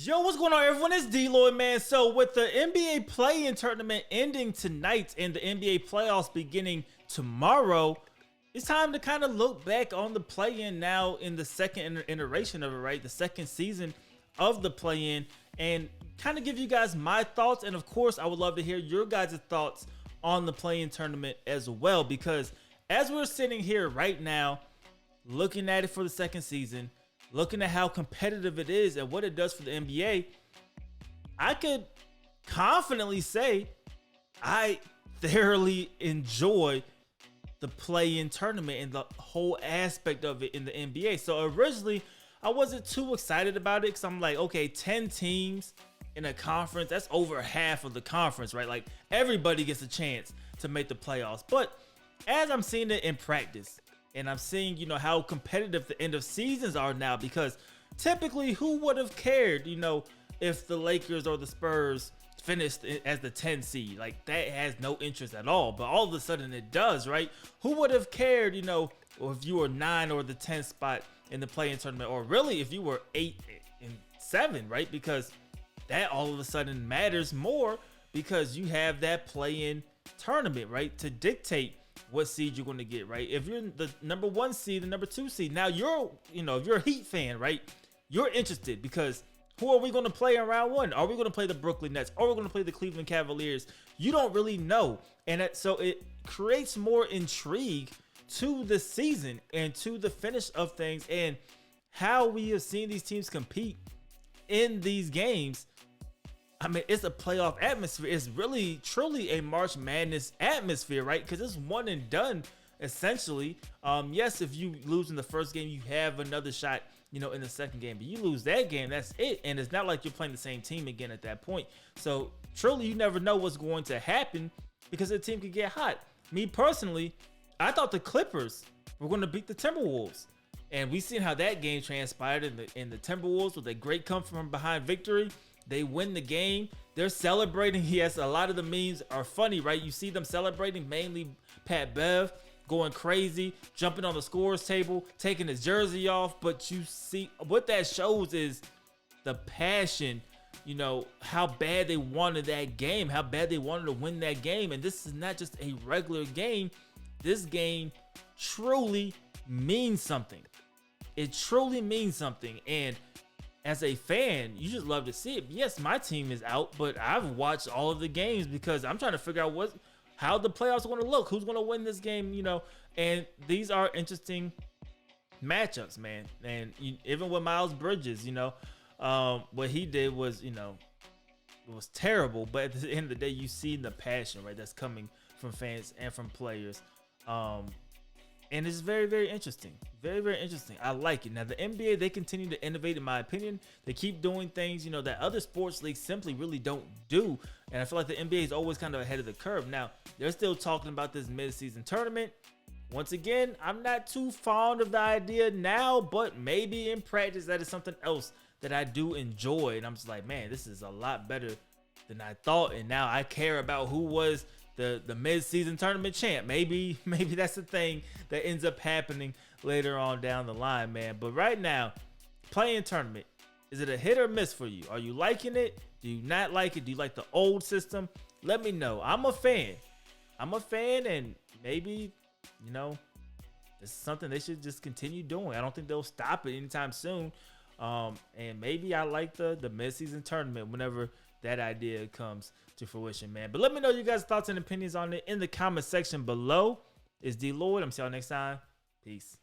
Yo, what's going on, everyone? It's DLloyd, man. So with the NBA play-in tournament ending tonight and the NBA playoffs beginning tomorrow, it's time to kind of look back on the play-in now in the second iteration of it, right? The second season of the play-in, and kind of give you guys my thoughts. And of course, I would love to hear your guys' thoughts on the play-in tournament as well, because as we're sitting here right now, looking at it for the second season, looking at how competitive it is and what it does for the NBA, I could confidently say I thoroughly enjoy the play-in tournament and the whole aspect of it in the NBA. So originally, I wasn't too excited about it because I'm like, okay, 10 teams in a conference, that's over half of the conference, right? Like everybody gets a chance to make the playoffs. But as I'm seeing it in practice, and I'm seeing, how competitive the end of seasons are now, because typically who would have cared, if the Lakers or the Spurs finished as the 10 seed? Like that has no interest at all, but all of a sudden it does, right? Who would have cared, or if you were 9 or the 10th spot in the play-in tournament, or really if you were 8 and 7, right? Because that all of a sudden matters more because you have that play-in tournament, right? To dictate what seed you're going to get, right? If you're the number 1 seed, the number 2 seed, now you're, if you're a Heat fan, right? You're interested because who are we going to play in round 1? Are we going to play the Brooklyn Nets? Or are we going to play the Cleveland Cavaliers? You don't really know. And so it creates more intrigue to the season and to the finish of things and how we have seen these teams compete in these games. I mean, it's a playoff atmosphere. It's really, truly a March Madness atmosphere, right? Because it's one and done, essentially. Yes, if you lose in the first game, you have another shot, in the second game. But you lose that game, that's it. And it's not like you're playing the same team again at that point. So, truly, you never know what's going to happen because the team could get hot. Me, personally, I thought the Clippers were going to beat the Timberwolves. And we seen how that game transpired in the Timberwolves with a great come from behind victory. They win the game. They're celebrating. Yes, a lot of the memes are funny, right? You see them celebrating, mainly Pat Bev going crazy, jumping on the scorer's table, taking his jersey off. But you see what that shows is the passion, how bad they wanted that game, how bad they wanted to win that game. And this is not just a regular game. This game truly means something. It truly means something. And as a fan, you just love to see it. Yes, my team is out, but I've watched all of the games because I'm trying to figure out how the playoffs are going to look, who's going to win this game, and these are interesting matchups, man. And even with Miles Bridges, what he did was, it was terrible, but at the end of the day, you see the passion, right, that's coming from fans and from players. And it's very, very interesting. Very, very interesting. I like it. Now, the NBA, they continue to innovate, in my opinion. They keep doing things, that other sports leagues simply really don't do. And I feel like the NBA is always kind of ahead of the curve. Now, they're still talking about this mid-season tournament. Once again, I'm not too fond of the idea now, but maybe in practice, that is something else that I do enjoy. And I'm just like, man, this is a lot better than I thought. And now I care about who was the mid-season tournament champ. Maybe that's the thing that ends up happening later on down the line, man. But right now, play-in tournament, is it a hit or miss for you? Are you liking it? Do you not like it? Do you like the old system? Let me know. I'm a fan, and maybe, this is something they should just continue doing. I don't think they'll stop it anytime soon. And maybe I like the mid-season tournament whenever that idea comes to fruition, man. But let me know you guys' thoughts and opinions on it in the comment section below. It's DLloyd. I'm see y'all next time. Peace.